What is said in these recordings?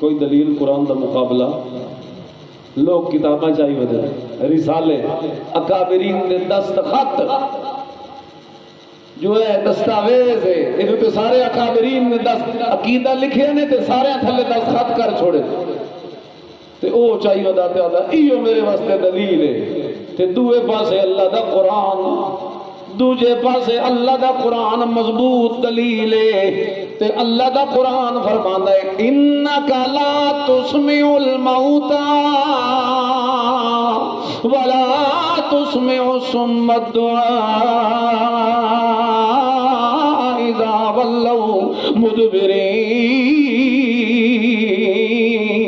کوئی دلیل قرآن دا مقابلہ لوگ کتاباں چاہی بدے رسالے اکابرین دے دستخط جو ہے دستاویز ہے یہ تو سارے اکابرین نے عقیدہ لکھے نے تے سارے تھلے دستخط کر چھوڑے تے او چاہی بداتے آدھا ایو میرے واسطے دلیل ہے تے دوے پاسے اللہ دا قرآن دوجے پاسے اللہ دا قرآن مضبوط دلیل ہے تے اللہ دا قرآن فرماندا ہے انکا لا تسمع الموتى ولا تسمع الصم الدعاء اذا ولوا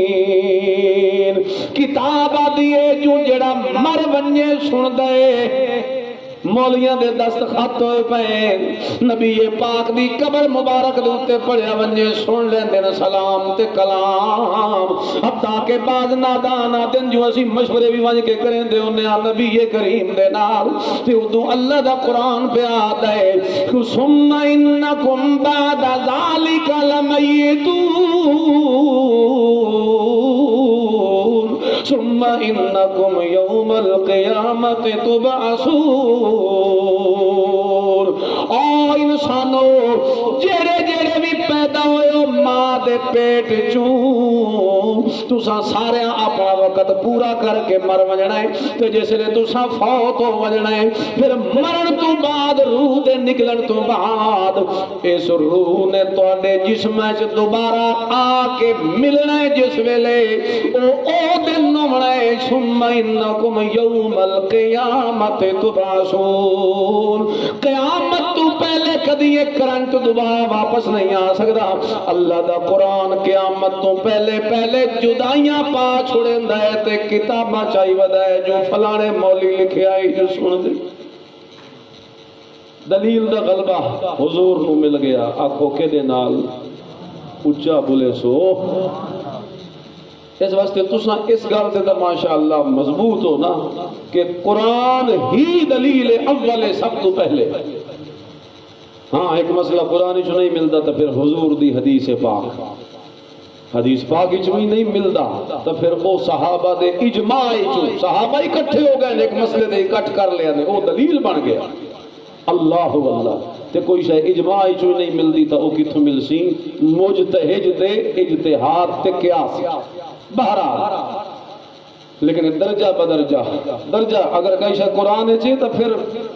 مدبرین کتاب دیے جو جڑا مر ونجے سن دے مولیاں دے دستخط ہوئے پے نبی پاک دی قبر مبارک دے اوتے پڑھیا ونجے سن لیندے نے سلام تے کلام حتیٰ کہ بعض نادان آدن جو اسی مشورے بھی ونج کے کریں دے انہیں نبی کریم دے نال تے ادو اللہ دا قرآن پہ آتا ہے ثم انکم بعد ذالک لمیتون ثم انکم یوم القیامت تبعثون او انسانو جڑے جڑے بھی پیدا ہوئے ماں دے پیٹ چوں تساں سارے اپنا وقت پورا کر کے مر وجنا ہے تو جس لئے تساں فوت ہو وجنا ہے پھر مرن تو بعد روح دے نکلن تو بعد اس روح نے توڑے جسم سے دوبارہ آ کے ملنا ہے جس ویلے او دن نمڑا ہے ثم انکم یوم القیامت تبعثون قیامت تو پہلے کدی ایک کرنٹ دوبارہ واپس نہیں آ سکتا اللہ دا قرآن قیامت تو پہلے پہلے جدائیاں پا چھوڑیندا ہے تے کتاباں چاہی ودا ہے جو فلانے مولی لکھے آئی جو سن دے دلیل دا غلبہ حضور نو مل گیا آنکھوں کے دے نال اچھا بولے سو اس واسطے تساں اس گل تے تو ماشاءاللہ مضبوط ہو نا کہ قرآن ہی دلیل اول سب تو پہلے ہاں ایک مسئلہ قرآن چ نہیں ملتا تو پھر حضور دی حدیث پاک حدیث پاک چ بھی نہیں ملتا تو پھر وہ صحابہ دے اجماع چ صحابہ اکٹھے ہو گئے ایک مسئلے دے اکٹھ کر لیا نے وہ دلیل بن گیا اللہ اللہ تے کوئی شے اجماع چ نہیں ملتی تو وہ کتھوں مل سی مجتہد دے اجتہاد تے قیاس بہرحال لیکن درجہ بدرجہ درجہ اگر کئی شے قرآن چے تو پھر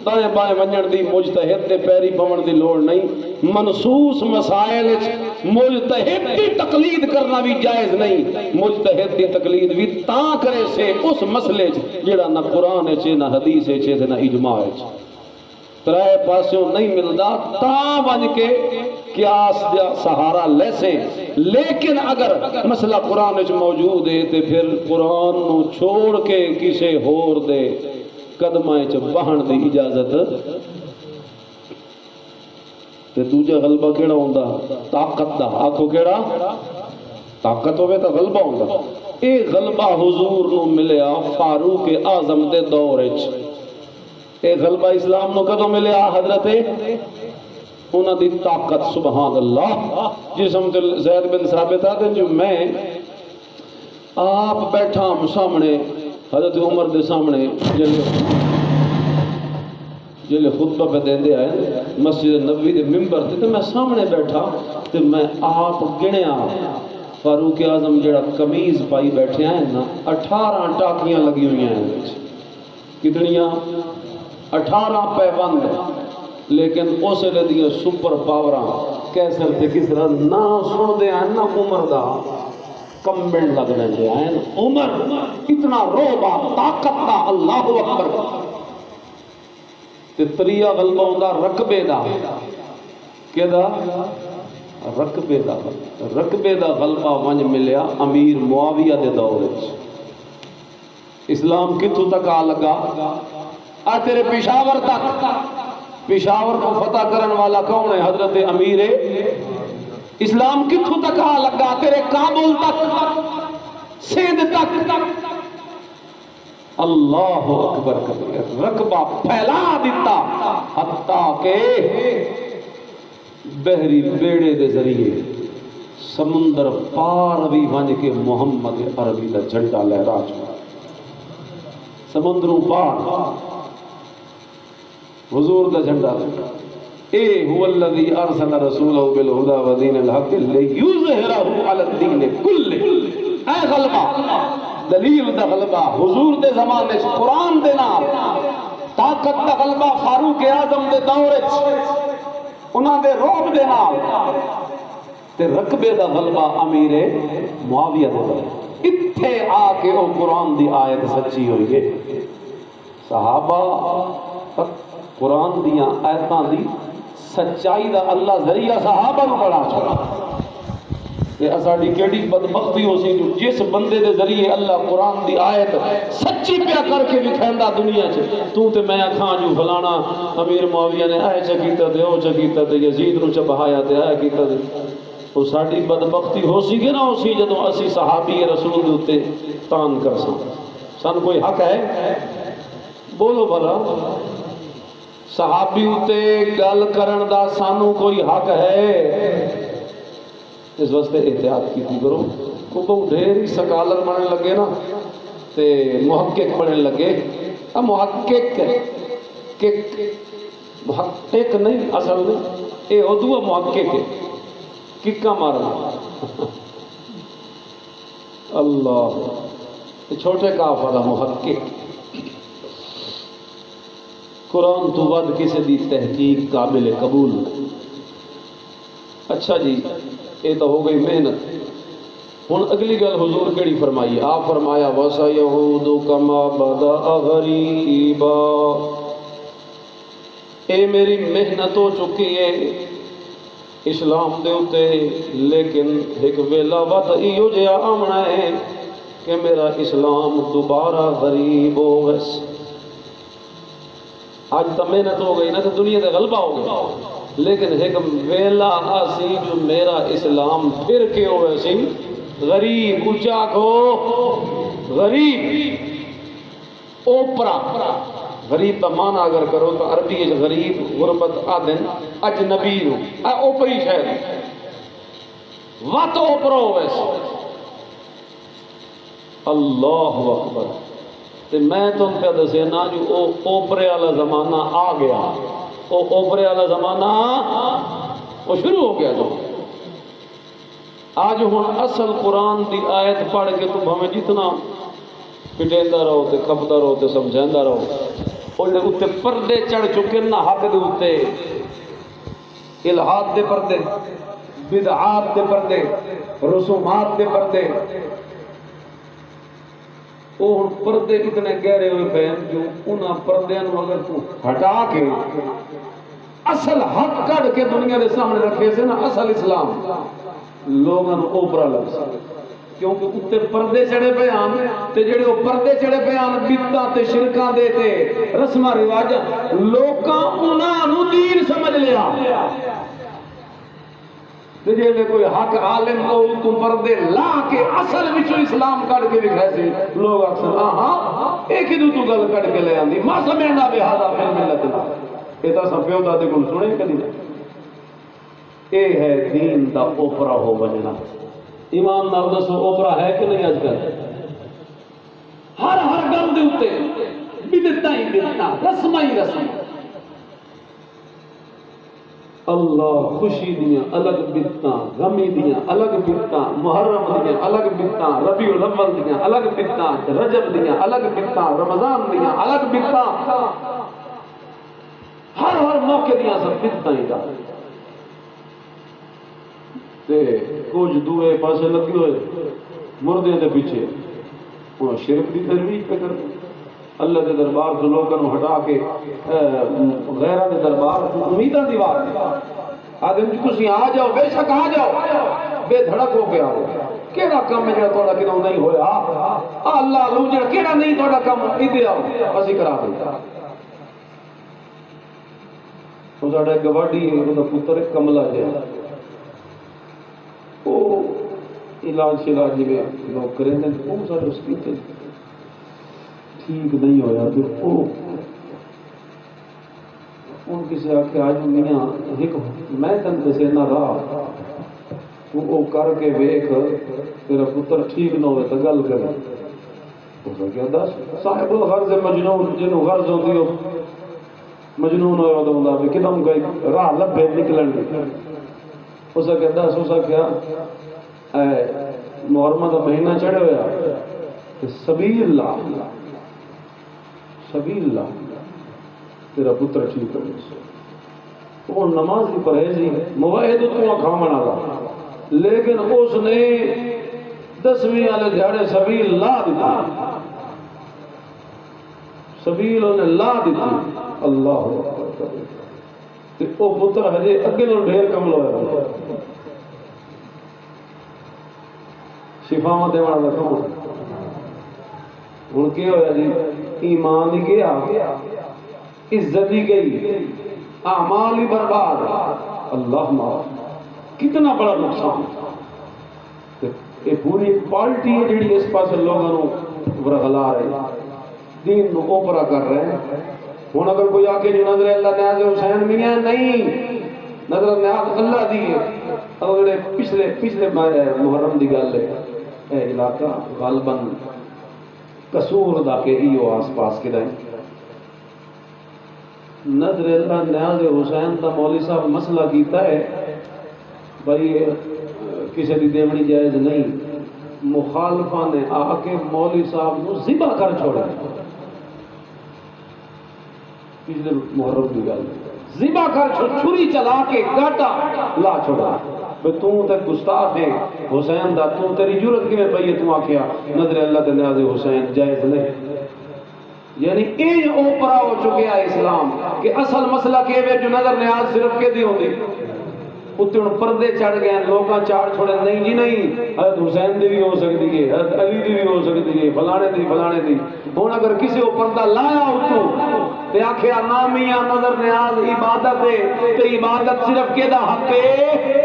دائیں بائیں ونجن دی مجتہد دے پیری پون دی لوڑ نہیں منصوص مسائل مجتہد دی تقلید کرنا بھی جائز نہیں مجتہد دی تقلید بھی تاں کرے سے اس مسئلے جڑا نہ قرآن چے نہ حدیث چے نہ اجماع چے ترائے پاسوں نہیں ملدا تاں ون کے قیاس دا سہارا لے سے لیکن اگر مسئلہ قرآن وچ موجود ہے تے پھر قرآن نو چھوڑ کے کسے ہور دے قدماں وچ بہن دی اجازت تے دوجا غلبہ کیڑا ہوندا طاقت دا آکھو کیڑا طاقت ہوے تے غلبہ ہوندا اے غلبہ حضور نو ملیا فاروق اعظم دے دور وچ اے غلبہ اسلام نو کدوں ملیا حضرت انہاں دی طاقت سبحان اللہ جسم زید بن ثابت آتے جو میں آپ بیٹھا ہم سامنے حضرت عمر دے سامنے جلے خطبہ پہ دے دے آئے مسجد نبوی دے ممبر تھے تو میں سامنے بیٹھا تو میں آپ گنیا فاروق اعظم جڑا قمیض پائی بیٹھے ہیں نا 18 ٹاکیاں لگی ہوئی ہیں کتنیاں 18 پیبند لیکن اس لدیاں سپر پاوراں کیسر تے کسرا نہ سن دے ہیں نہ عمر دا کمبل لگ رہے ہیں عمر اتنا روبا طاقت دا اللہ اکبر تے تریا غلبہ ہوندا رقبے دا کہ دا رقبے دا غلبہ ونج ملیا امیر معاویہ دے دور وچ اسلام کتھوں تک آ لگا آ تیرے پشاور تک پشاور کو فتح کرن والا کون ہے حضرت امیر اسلام کتھوں تک آ لگا تیرے کابل تک سندھ تک اللہ اکبر کبیر رقبہ پھیلا دیتا حتیٰ کہ بحری بیڑے دے ذریعے سمندر پار بھی ونج کے محمد عربی دا جھنڈا لہرا چکا، سمندروں پار حضور دا جھنڈا لہرا۔ اے هو الذی ارسل رسولہ بالہدی ودین الحق لیظہرہ علی الدین کلہ۔ اے غلبہ، دلیل دا غلبہ حضور دے زمانے سے قرآن دے نام، طاقت دا غلبہ فاروق اعظم دے دور وچ انہاں دے روب دے نام، تے رقبے دا غلبہ امیر معاویہ دے نام۔ اتھے آ کے او قرآن دی آیت سچی ہوئی ہے۔ صحابہ قرآن دیاں آیتاں دی سچائی دا اللہ ذریعہ صحابہ نو بڑا چھوڑا۔ کہ اساڑی کیڑی بدبختی ہو سی جو جس بندے دے ذریعے اللہ قرآن دی آیت سچی پیا کر کے وکھیندا دنیا چ، تو تے میں کھاں جو فلانا امیر معاویہ نے اے چکیتا تے او چکیتا تے یزید نو چبہایا تے اے کیتا تے، او ساڈی بدبختی ہو سی کہ نہ ہو سی جدوں اسی صحابی رسول دے اوتے تان کر سن کوئی حق ہے؟ بولو بھلا، صحابی اتے گل کرن دا سانو کوئی حق ہے؟ اس واسطے احتیاط کی کرو۔ کو بہت ڈھیر ہی سکالر بننے لگے نا تے محقق بننے لگے۔ اب محقق محقق نہیں اصل نہیں، اے ادو محقق ہے، ککا مارنا اللہ چھوٹے کاف والا محقق۔ قرآن تو ود کسی دی تحقیق قابل قبول۔ اچھا جی، یہ تو ہو گئی محنت۔ ہن اگلی گل حضور کیڑی فرمائی؟ آپ فرمایا وَسَيَعُودُ كَمَا بَدَأَ غَرِيبًا۔ اے میری محنت ہو چکی ہے اسلام دے اتے، لیکن ایک ویلا وقت ایو جہا آمنا ہے کہ میرا اسلام دوبارہ غریب ہو ویسے۔ آج تو محنت ہو گئی نا تو دنیا کا غلبہ ہو گیا، لیکن ایک ویلا آسی جو میرا اسلام پھر کے ہوئے سی غریب، اچا کو غریب، اوپرا غریب کا معنی اگر کرو تو عربی غریب غربت آدن اجنبی نو اوپری شہر وات اوپرا ہوئے سی۔ اللہ اکبر۔ تے میں تم پہ دسے نا جو او اوپرے والا زمانہ آ گیا، او اوپرے والا زمانہ وہ شروع ہو گیا۔ تو آج ہن اصل قرآن دی آیت پڑھ کے تم ہمیں جتنا پٹیندا رہو تے کھپدا رہو تے سمجھاندا رہو، اور اتنے پردے چڑھ چکے نا حق دے اتنے، الہات دے پردے، بدعات دے پردے، رسومات دے پردے۔ اور پردے اتنے گہرے ہوئے پہ جو انہاں پردیاں نو اگر تو ہٹا کے اصل حق کڑ کے دنیا دے سامنے رکھے سے نا اصل اسلام، لوگاں نو اوپرا لگ سکے، کیونکہ اتنے پردے چڑھے پہ آن تے جڑے وہ پردے چڑھے پہ آن بدعتاں تے شرکاں دے تے رسماں رواجاں، لوکاں انہاں نو دین سمجھ لیا۔ جیسے کوئی حق عالم کو تم پردے لا کے اصل وچوں اسلام کر کے دکھائے سے لوگ اکثر ہاں ایک ہی تو گل کر کے لے آندی ما سمعنا بہذا فی الملت۔ یہ تو سب پیو دادے کو سنے کدی اے ہے دین دا اوپرا ہو بننا۔ ایمان نال دسو اوپرا ہے کہ نہیں؟ اج کل ہر گل دے اوتے بدعتاں ہی بدعتاں، رسماں ہی رسماں۔ اللہ خوشی دیاں الگ بدعتاں، غمی دیاں الگ بدعتاں، محرم دیاں الگ بدعتاں، ربیع الاول دیاں الگ بدعتاں، رجب دیاں الگ بدعتاں، رمضان دیاں الگ بدعتاں، ہر موقع دیاں سب بدعتاں ہی دا تے کچھ دوئے پاسے لگے ہوئے مردے دے پیچھے وہ شرک دی ترویج پہ کر اللہ کے دربار سے لوگوں کو ہٹا کے غیرہ کے دربار امیداں دی بات آدم جی تسی آ جاؤ، بے شک آ جاؤ، بے دھڑک ہو کے آؤ۔ کیڑا کام ہے جڑا تھوڑا کدوں نہیں ہویا؟ اللہ رو جڑا کیڑا نہیں تھوڑا کام ادھر آؤ اسی کرا دیں۔ وہ ساڈا گواڈی ہے، وہ پتر کملا جہا وہ علاج شلاج جی لوگ کریں گے، وہ سارے اس کی ٹھیک نہیں ہویا تو ان کسی آخر آج میاں ایک میں تن دسے نہ راہ تو وہ کر کے ویکھ تیرا پتر ٹھیک نہ ہوئے تو گل کرے. اس نے کہا دس صاحب الغرض مجنون جنہوں غرض ہوتی ہو مجنون ہوا تو ہوں کہ کدم کوئی راہ لبے نکلن گے. اس نے کہا دس. اس نے کہا محرم کا مہینہ چڑھے ہوا سبیل اللہ سبیل اللہ تیرا پتر ٹھیک ہو گیا. وہ نمازی پرہیزی موحد تو کھامن والا لیکن اس نے 10ویں والے دیہڑے سبیل لا دیتی. سبیل انہیں لا دیتی. اللہ وہ پتر ہجے اگے نوں ڈھیر کمل ہوا شفاواں دیوان دا کم. ہن کی ہویا جی ایمان ہی گیا عزت ہی گئی اعمال ہی برباد. اللہ معاف کتنا بڑا نقصان. یہ پوری پارٹی ہے جڑی اس پاس لوگوں ورغلا رہے دین نو اوپرا کر رہے ہیں. ہوں اگر کوئی آ کے جو نظر اللہ نیاز حسین بھی نہیں نظر نیاز اللہ دی ہے اور پچھلے محرم دی گل ہے اے علاقہ غالباً قصور دا کے ہی آس پاس کے رہے نظر اللہ نیاز حسین دا مولوی صاحب مسئلہ کیتا ہے بھائی کسی دی دیونی جائز نہیں. مخالفہ نے آ کے مولوی صاحب کو ذبح کر چھوڑا. پچھلے محرم کی گل ذبح کر چھری چلا کے گاٹا لا چھوڑا. تو تے گستاخ ہے حسین دا تو تیری جرت کیویں پئی ہے تو آکھیا نظر اللہ تے نیاز حسین جائز نہیں. یعنی این اوپرا ہو چکیا اسلام کہ اصل مسئلہ کہ جو نظر نیاز صرف کے دی ہوندی اتنے ہوں پردے چڑھ گئے لوگ چاڑ چھوڑے نہیں جی نہیں حضرت حسین دی بھی ہو سکتی ہے حضرت علی دی بھی ہو سکتی ہے فلانے دی فلانے دی. ہوں اگر کسی کو پردہ لایا اتو تے آخیا نامیاں نظر نیاز عبادت ہے تے عبادت صرف کے دا حق ہے.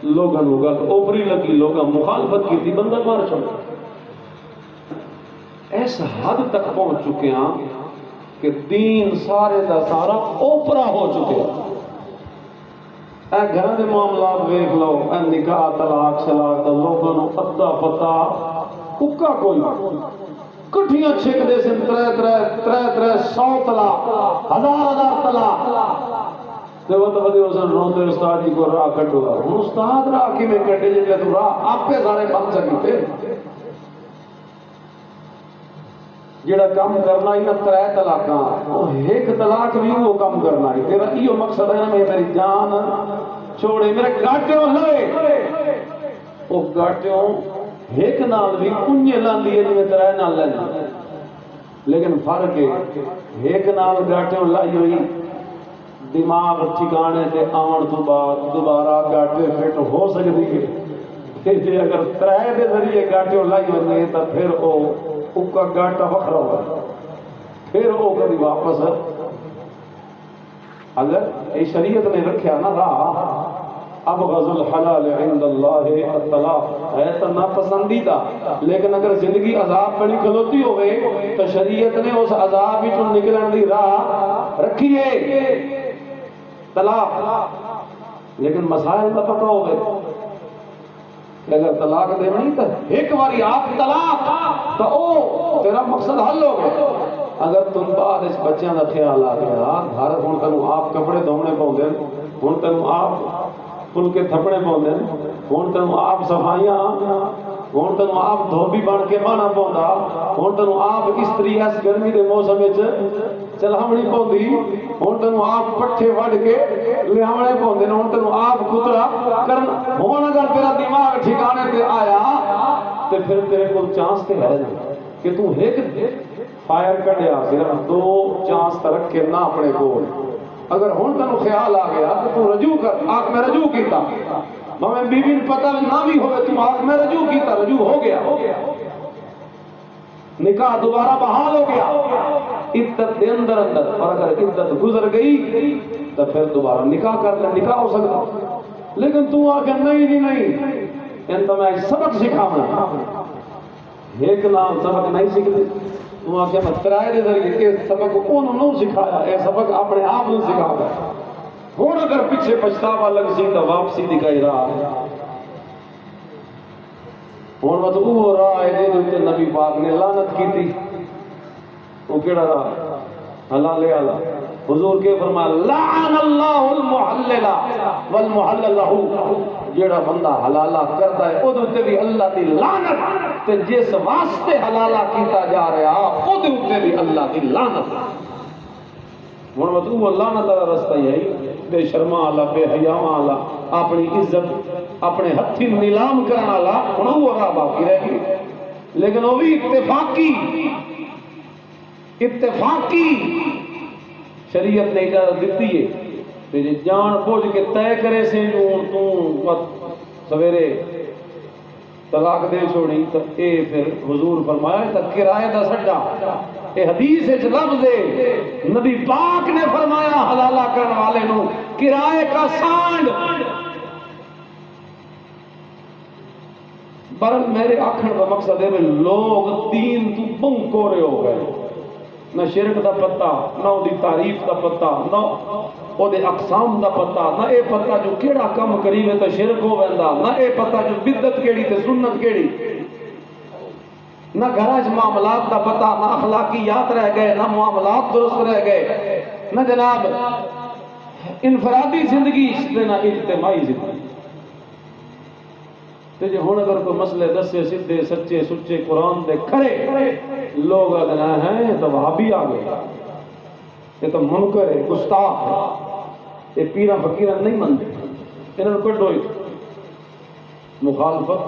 لوگوں گل اوپری لگی لوگوں مخالفت کی تھی بندہ مار چھوڑا. اس حد تک پہنچ چکے ہیں کہ دین سارے دا سارا اوپرا ہو چکے ہیں. اے گھر کے معاملات ویکھ لو اے نکاح طلاق شلاق لوگوں کو ادا پتا اکا کوئی کٹھیاں چھک دے سن 100 طلاق 1000 طلاق تے وہ تے حسین روندے استاد جی کو راہ کٹو گا. ہن استاد راہ کی میں کٹے جے تو راہ آپے سارے بن سکتے. جڑا کام کرنا ہی نہ 3 طلاقاں ایک طلاق بھی وہ کام کرنا ہی تیرا یہ مقصد ہے میں میری جان چھوڑے میرے گاٹیوں لے وہ گاٹیوں ایک نال بھی کنجے لاندی ہے جی 3 نال لینا. لیکن فرق ہے ایک نال گاٹیوں لائی ہوئی دماغ ٹھکانے تے آن تو بعد دوبارہ گاٹے فٹ ہو سکتی ہے. اگر 3 دے ذریعے گاٹیوں لائی ہوئی تو پھر وہ کا گاٹا وکھرا ہوا پھر وہ کبھی واپس اگر یہ شریعت نے رکھیا نا راہ ابغض الحلال عند اللہ الطلاق ہے تو ناپسندیدہ. لیکن اگر زندگی عذاب بڑی کھلوتی ہوئے تو شریعت نے اس عذاب ہی چون نکلن دی راہ رکھی ہے طلاق. لیکن مسائل کا پتہ ہوئے اگر طلاق دے نہیں تو ایک باری آپ طلاق تو او تیرا مقصد حل ہو گیا. اگر تم بعد اس بچیاں دا خیال آ گیا گھر ہوں تینوں آپ کپڑے دھونے پاؤندے ہوں تینوں آپ پھلکے تھپڑے پاؤندے ہوں تینوں آپ صفائیاں ہوں تینوں آپ دھوبی بن کے بانا پاؤندا ہوں تینوں آپ استری اس گرمی دے موسم وچ چلاونی پاؤندی ہوں تینوں آپ پٹھے وڈ کے لیاونے پاؤندے ہوں تینوں آپ کترا کرنا. ہوں اگر تیرا دماغ ٹھکانے تے آیا تے پھر تیرے کو چانس تے ہے کہ تو ایک فائر کڈیا صرف 2 چانس تک کے نہ اپنے کول. اگر ہوں تینوں خیال آ گیا تو تو رجوع کر آنکھ میں رجوع کیتا میں بیوی نے پتہ نہ بھی ہوئے تو آنکھ میں رجوع کیتا رجوع ہو گیا نکاح دوبارہ بحال ہو گیا عدت دے اندر اور اگر عدت گزر گئی تو پھر دوبارہ نکاح کر لے نکاح ہو سکتا. لیکن تو آ کے نہیں جی نہیں ان تو میں سبق سکھاؤں ایک نام سبق نہیں سیکھتے تو آ کے میں 3 دے ذریعے یہ سبق انہوں نے سکھایا یہ سبق اپنے آپ نے سکھایا. ہوں اگر پیچھے پچھتاوا لگ سی تو واپسی دی کوئی راہ ہے. ہوں مت وہ راہ ہے جے نبی پاک نے لعنت کی تھی. وہ کیڑا راہ؟ حلال حلال. حضور کے فرمایا لعن اللہ المحلل والمحلل له. جیڑا بندہ حلالہ کرتا ہے او تے بھی اللہ دی لعنت، تے جس واسطے حلالہ کیتا جا رہا او تے بھی اللہ دی لعنت. ہن مطلب وہ لعنت والا رستہ ہی ہے، بے شرما والا، بے حیا والا، اپنی عزت اپنے ہتھی نیلام کرنے والا. ہن وہ راہ باقی رہ گئی، لیکن وہ بھی اتفاقی شریعت نے اجازت دیتی ہے کہ جان بوجھ کے طے کرے سے تو سویرے طلاق دے چھوڑی تو اے پھر حضور فرمایا تو کرایہ دا سڈا. اے حدیث وچ لفظ ہے، نبی پاک نے فرمایا حلالہ کرنے والے نو کرائے کا سانڈ. پر میرے آخر کا مقصد ہے لوگ دین تو بہت کورے ہو گئے. نہ شرک دا پتہ، نہ دی تعریف دا پتہ، نہ او دے اقسام دا پتہ، نہ اے پتہ جو کیڑا کم کریوے تو شرک ہو ویندا، نہ اے پتہ جو بدعت کیڑی تے سنت کیڑی. نہ گھراں وچ معاملات دا پتہ، نہ اخلاقیات رہ گئے، نہ معاملات درست رہ گئے، نہ جناب انفرادی زندگی تے نہ اجتماعی زندگی. تے جے ہن اگر کوئی مسئلے دسے سیدھے سچے سچے قرآن دے کھڑے لوگ اگر ہیں تو وہابی آ گئے، یہ تو منکر ہے، گستاخ ہے، یہ پیراں فقیراں نہیں منتے، انہوں نے کڈو مخالفت.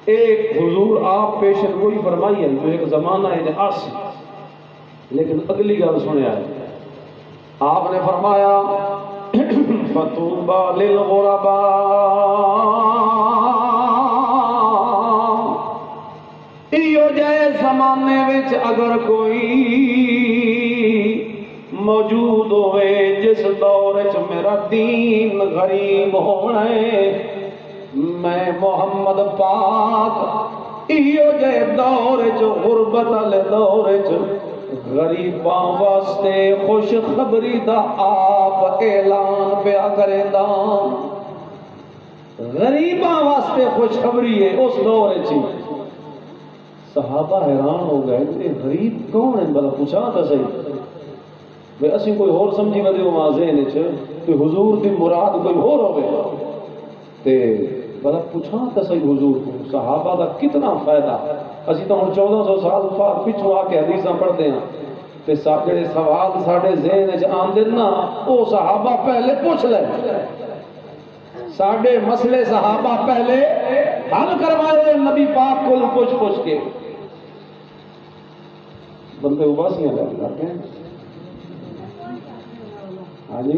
ایک حضور آپ پیشن گوئی فرمائی ہے جو ایک زمانہ ہے آسی، لیکن اگلی گل سنیا ہے. آپ نے فرمایا فَطُوبَى لِلْغُرَبَاءِ. ایو جائے زمانے وچ اگر کوئی موجود ہوئے جس دور وچ میرا دین غریب ہونا ہے، میں محمد پاک ایو جائے دور وچ غربت والے دور وچ غریباں واسطے خوش خبری دا آپ اعلان پیا کریندا. غریباں واسطے خوش خبری ہے اس دور وچ. صحابہ حیران ہو گئے کہ غریب کون ہے؟ بلا پوچھا تو صحیح بھئی اسی کوئی اور سمجھی ودے واضح نے کہ حضور دی مراد کوئی اور ہوئے تے بلا پوچھا تو صحیح حضور کو صحابہ دا کتنا فائدہ. اسی تو 1400 سال بعد پچھو آ کے حدیثاں پڑھتے ہیں تے جڑے سوال ساڈے ذہن وچ آندے نا او صحابہ پہلے پوچھ لے. ساڈے مسئلے صحابہ پہلے حل کروائے نبی پاک کو پوچھ کے. بندے اباسیاں لے جاتے ہیں. ہاں جی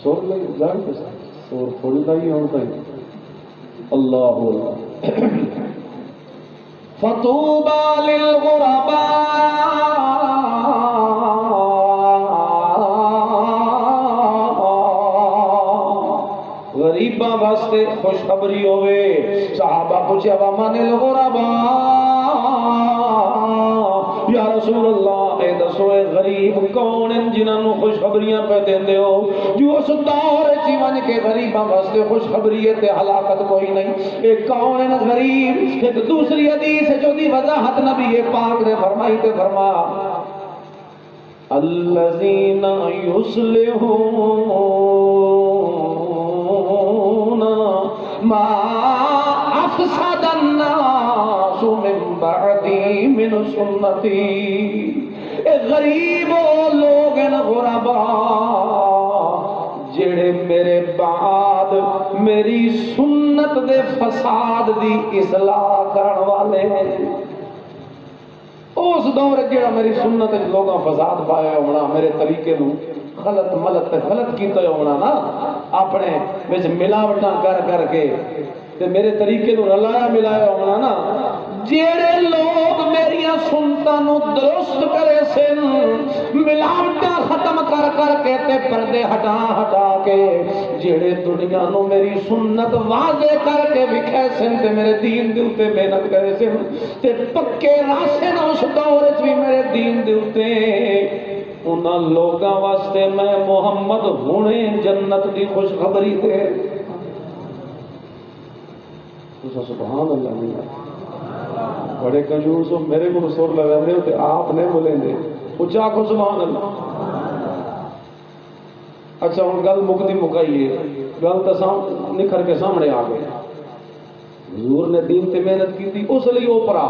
سور لے جان کے سور تھوڑی دائی ہوتا ہے. اللہ فَطُوبَى لِلْغُرَبَاءِ. غریباں واسطے خوشخبری ہوئے. صحابہ پوچھے وَمَنِ الْغُرَبَاءِ یا رسول اللہ اے دسو اے غریب کون ہیں جنہاں نو خوشخبریاں پہ دیندے ہو؟ جو اس دور چیون کے غریباں واسطے خوشخبری ہے تے ہلاکت کوئی نہیں. اے کون ہیں غریب؟ ایک دوسری حدیث ہے جو دی وضاحت نبی پاک نے فرمائی تے فرمایا الذین یصلحون ما افسد الناس من بعدی من سنتی. اے غریب لوگ ہیں غربا جڑے میرے بعد میری سنت دے فساد دی اصلاح کرن والے ہیں. اس دور جڑا میری سنت لوگاں فساد پایا ہونا، میرے طریقے نو غلط ملت غلط کیتا ہونا نا، اپنے وچ ملاوٹاں کر کے تے میرے طریقے نو رلایا ملایا ہونا نا. جڑے لوگ میریاں سنتاں نو درست کرے سن، ملاوٹاں ختم کر کے تے پردے ہٹا کے جڑے دنیا نو میری سنت واضح کر کے وکھے سن تے میرے دین دے اوتے محنت کرے سن تے پکے راسے نہ اس دور وچ بھی میرے دین دے اوتے انہاں لوگاں واسطے میں محمد ہونے جنت دی خوشخبری دے. سبحان اللہ نہیں بڑے کنجوس ہو، میرے کو سر لگا رہے ہو کہ آپ نہیں بولیں گے اچھا کو سبحان اللہ. اچھا ہوں گل مکتی مکائیے، گل تو نکھر کے سامنے آ گئی. حضور نے دین تے محنت کی تھی اس لیے اوپرا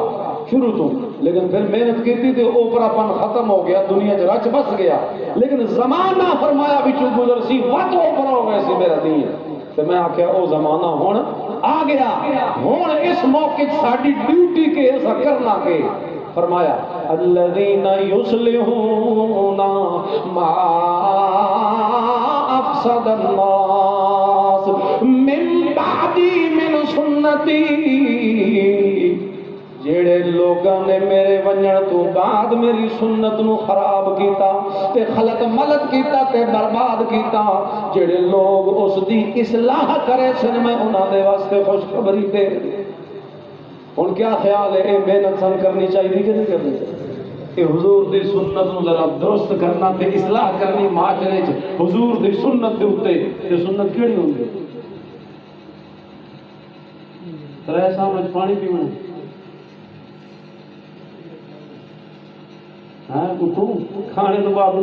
شروع تو، لیکن پھر محنت کی تھی تو اوپرا پن ختم ہو گیا، دنیا چ رچ بس گیا. لیکن زمانہ فرمایا بچوں گزر سی وقت اوپرا ہو گیا سی میرا دین. تو میں آخیا او زمانہ ہون آ گیا، ہون اس موقع ساری ڈیوٹی کے ایسا کرنا کے فرمایا الذین یصلحون ما افسد الناس من بعدی من سنتی. جڑے لوگاں نے میرے ونجن تو بعد میری سنت نو خراب کیتا تے خلط ملت کیتا تے برباد کیتا، جڑے لوگ اس دی اصلاح کرے سن میں انہاں دے واسطے خوشخبری دے. ہن کیا خیال ہے اے محنت سن کرنی چاہیے کہ نہیں کرنی چاہیے؟ کہ حضور دی سنت نو ذرا درست کرنا تے اصلاح کرنی معاشرے وچ حضور دی سنت دے اوتے. تے سنت کیڑی ہوندی؟ ترے سامنے پانی پیونا، ہاں اٹھوں کھانے تو بعد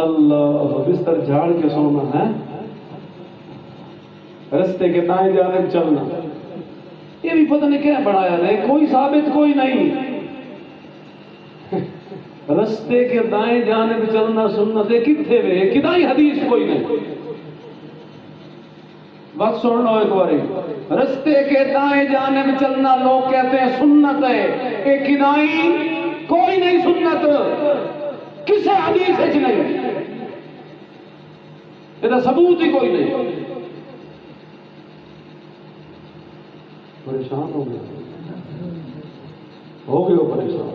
اللہ بستر جھاڑ کے سونا ہے، رستے کے دائیں جانب چلنا. یہ بھی پتہ نہیں کیا بنایا ہے، کوئی ثابت کوئی نہیں. رستے کے دائیں جانب چلنا سنت کتنے وے کدائی حدیث کوئی نہیں. بات سن لو ایک باری، رستے کے دائیں جانب چلنا لوگ کہتے ہیں سنت ہے، ایک کدائی کوئی نہیں سنت، کسے حدیث ہے نہیں، یہ ثبوت ہی کوئی نہیں. پریشان ہو گئے ہو پریشان.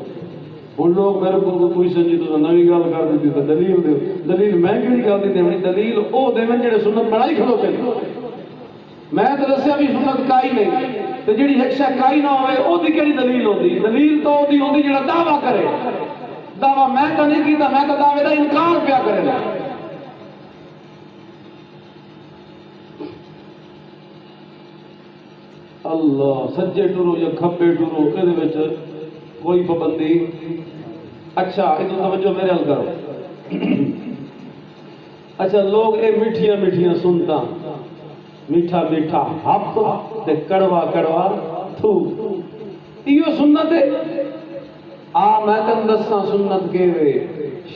ان لوگ میرے کو کوئی سنجی تو نوی گل کر دیتی تو دلیل دے، دلیل میں کیڑی گل دی دینی؟ دلیل او دے میں جڑے سنت بنائی کھلوتے ہیں. میں تو دسیا بھی سنت کائی نہیں، تو جڑی شے کائی نہ ہوئے او دی کیڑی دلیل ہوندی؟ دلیل تو او دی ہوندی جڑا دعویٰ کرے. دعویٰ میں تو نہیں کیتا، میں تو دعوے دا انکار پیا کرے گا. اللہ سجے ٹرو یا کھبے ٹرو یہ کوئی پابندی. اچھا یہ توجہ میرے حل کرو. اچھا لوگ اے میٹھیاں میٹھیاں سنتا، میٹھا میٹھا ہپ تے کڑوا کڑوا تھو، یہ سنت ہے. آ میں تن دساں سنت کے وے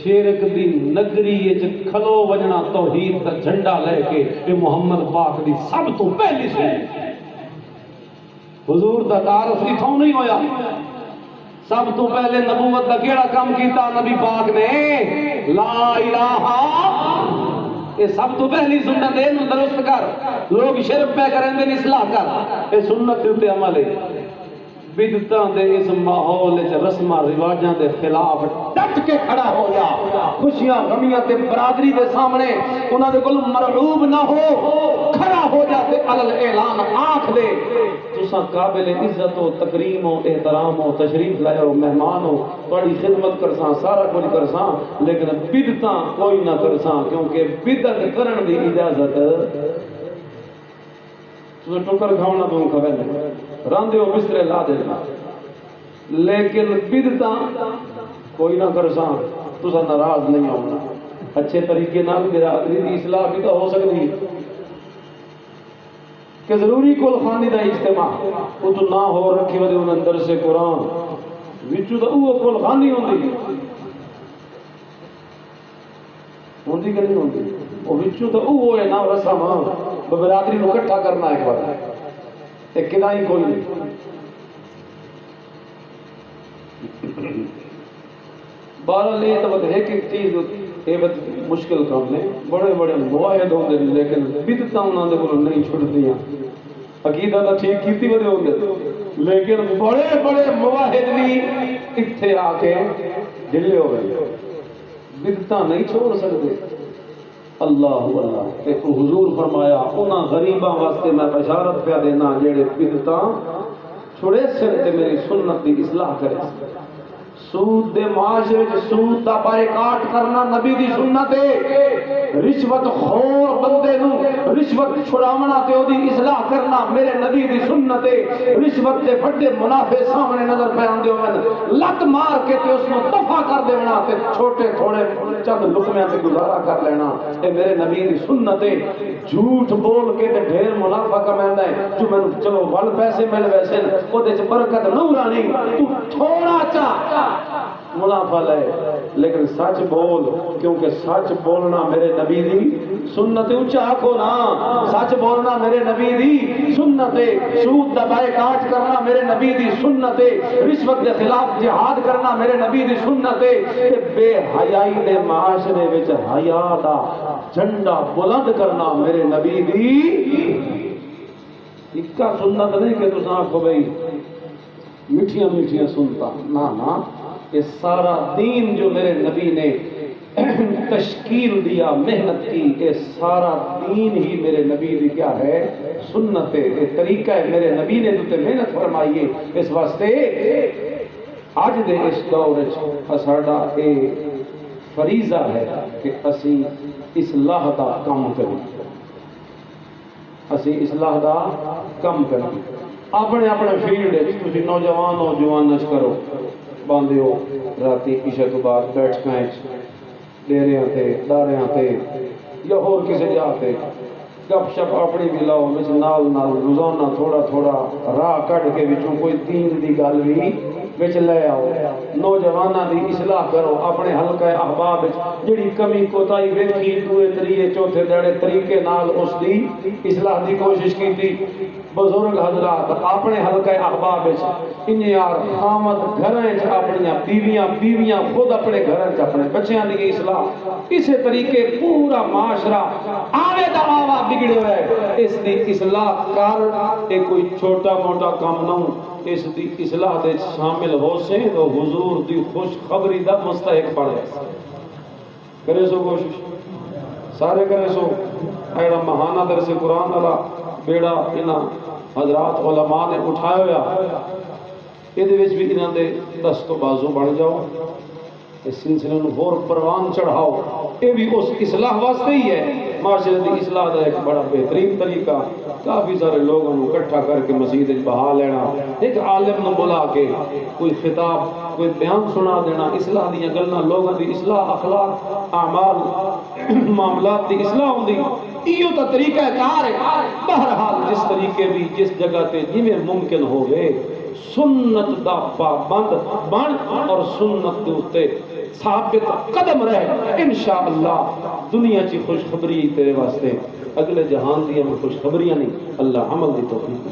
شرک دی نگری وچ کھلو وجنا توحید دا جھنڈا لے کے، یہ محمد پاک دی سب تو پہلی سنت. حضور دا تعارف اتھوں نہیں ہویا. سب تو پہلے نبوت دا کیڑا کام کیتا نبی پاک نے؟ لا الہ. یہ سب تو پہلی سنت ہے، درست کر. لوگ شرک پہ کریں دے اصلاح کر، یہ سنت تے عمل ہے. بدعتاں دے اس ماحول وچ رسماں رواجاں دے خلاف ڈٹ کے کھڑا ہو جا. خوشیاں غمیاں تے برادری دے سامنے انہاں دے کول مرعوب نہ ہو، کھڑا ہو جا تے علل اعلان آکھ دے تساں قابل عزت و تکریم و احترام و تشریف لائے ہو، مہمان ہو، بڑی خدمت کرساں، سارا کچھ کرساں، لیکن بدعتاں کوئی نہ کرساں، کیونکہ بدعت کرن دی اجازت ٹکر کھاؤنا تو کھوے راندے ہو بسترے لا دینا، لیکن بدعتاں کوئی نہ کرساں تساں ناراض نہیں ہونا. اچھے طریقے نال برادری دی اصلاح بھی تو ہو سکتی ہے کہ ضروری کل خانی دا اجتماع وہ تو نہ ہو رکھی ودے ان اندر سے قرآن وچو دا وہ کل خانی ہوندی ہوندی کہ نہیں ہوندی؟ وہ وچو دا وہ ہے نا رسم برادری کو اکٹھا کرنا ایک بار ایک کدائی کوئی نہیں. بہرحال یہ تو ایک ایک چیز یہ مشکل کام ہے. بڑے بڑے مواحد ہوندے لیکن بدعتاں انہاں دے کولوں نہیں چھڑدیاں. عقیدہ تو ٹھیک کیتی ودے ہوندے لیکن بڑے بڑے مواحد بھی اتھے آ کے ڈھلے ہو گئے، بدعتاں نہیں چھوڑ سکتے. اللہ اللہ تے حضور فرمایا انہاں غریباں واسطے میں بشارت پیا دینا جڑے بدعتاں چھڑے سن تے میری سنت دی اصلاح کرے. سود دے معاشرے وچ سود دا بائیکاٹ کرنا نبی دی سنت ہے، رشوت خور بندے نو رشوت چھڑاونا تے او دی اصلاح کرنا میرے نبی دی سنت ہے، رشوت دے بڑے منافع سامنے نظر پہ آندے ہون لت مار کے تے اس نو دفع کر دینا تے چھوٹے تھوڑے چند لقمیاں تے گزارا کر لینا، اے میرے نبی دی سنت ہے۔ جھوٹ بول کے تے ڈھیر منافع کماندا ہے، جو میں چلو ول پیسے مل ویسے او دے چ برکت نہ رانی، تو تھوڑا چا منافع لے لیکن سچ بول، کیونکہ سچ بولنا میرے نبی دی سنت ہے۔ اونچا آکھو نا، سچ بولنا میرے نبی دی سنت ہے، سود دا بائیکاٹ کرنا میرے نبی دی سنت ہے، رشوت دے خلاف جہاد کرنا میرے نبی دی سنت ہے، تے بے حیائی دے معاشرے وچ حیا دا جھنڈا بلند کرنا میرے نبی دی اکا سنت نہیں کہ تساں آکھو بھئی میٹھیاں میٹھیاں سنتا، نا یہ سارا دین جو میرے نبی نے تشکیل دیا، محنت کی، یہ سارا دین ہی میرے نبی دی کیا ہے؟ سنت ہے، یہ طریقہ ہے میرے نبی نے تو محنت فرمائی ہے۔ اس واسطے آج دے اس دور ساڈا یہ فریضہ ہے کہ اسی اصلاح دا کام کریں، اسی اصلاح دا کام کریں، اپنے اپنے فیلڈ تسی نوجوان ہو جوانش کرو، باندھے ہو راتی عشاء تو بعد بیٹھکاں ڈیریاں تے داریاں تے یا اور کسی جا تے گپ شپ اپنی بھی لاؤ، وچ نال نال روزانہ تھوڑا تھوڑا راہ کڈ کے وچوں کوئی دین دی گل بھی وچ لے آؤ، نوجواناں دی اصلاح کرو، اپنے حلقہ احباب وچ جڑی کمی کوتاہی ویکھی دوے تریے چوتھے ڈیڑے طریقے نال اس دی اصلاح دی کوشش کیتی۔ بزرگ حضرات اپنے حلقہ احباب وچ انیار خامد گھراں وچ اپنیاں بیویاں خود اپنے گھراں وچ اپنے بچیاں دی اصلاح، اسی طریقے پورا معاشرہ آوے دا آوا بگڑے ہوئے، اس دی اصلاح کر، یہ کوئی چھوٹا موٹا کام نہ ہو، اس دی اصلاح دے شامل ہو سے تو حضور دی خوش خبری دا مستحق پڑے۔ کرے سو کوشش سارے کرے سو، ایڑا مہانہ درس قرآن والا بیڑا انہاں حضرات علماء نے اٹھایا ہوا، یہ بھی انہاں دے دست و بازو بڑھ جاؤ، اس سلسلے میں اور پروان چڑھاؤ، یہ بھی اس اصلاح واسطے ہی ہے۔ معاشرے کی اصلاح کا ایک بڑا بہترین طریقہ کافی سارے لوگوں کو اکٹھا کر کے مسجد بہا لینا، ایک عالم نو بلا کے کوئی خطاب کوئی بیان سنا دینا، اصلاح دیا گلنا لوگوں کی اصلاح، اخلاق اعمال معاملات کی اصلاح ہوندی، یہ تو طریقہ کار ہے۔ بہرحال جس طریقے بھی جس جگہ تے جویں ممکن ہوئے سنت دا پابند بن اور سنت دے اوتے ثابت قدم رہے، انشاءاللہ دنیا چی خوشخبری تیرے واسطے، اگلے جہان دی ہمیں خوشخبریاں نہیں، اللہ عمل دی توفیق دے۔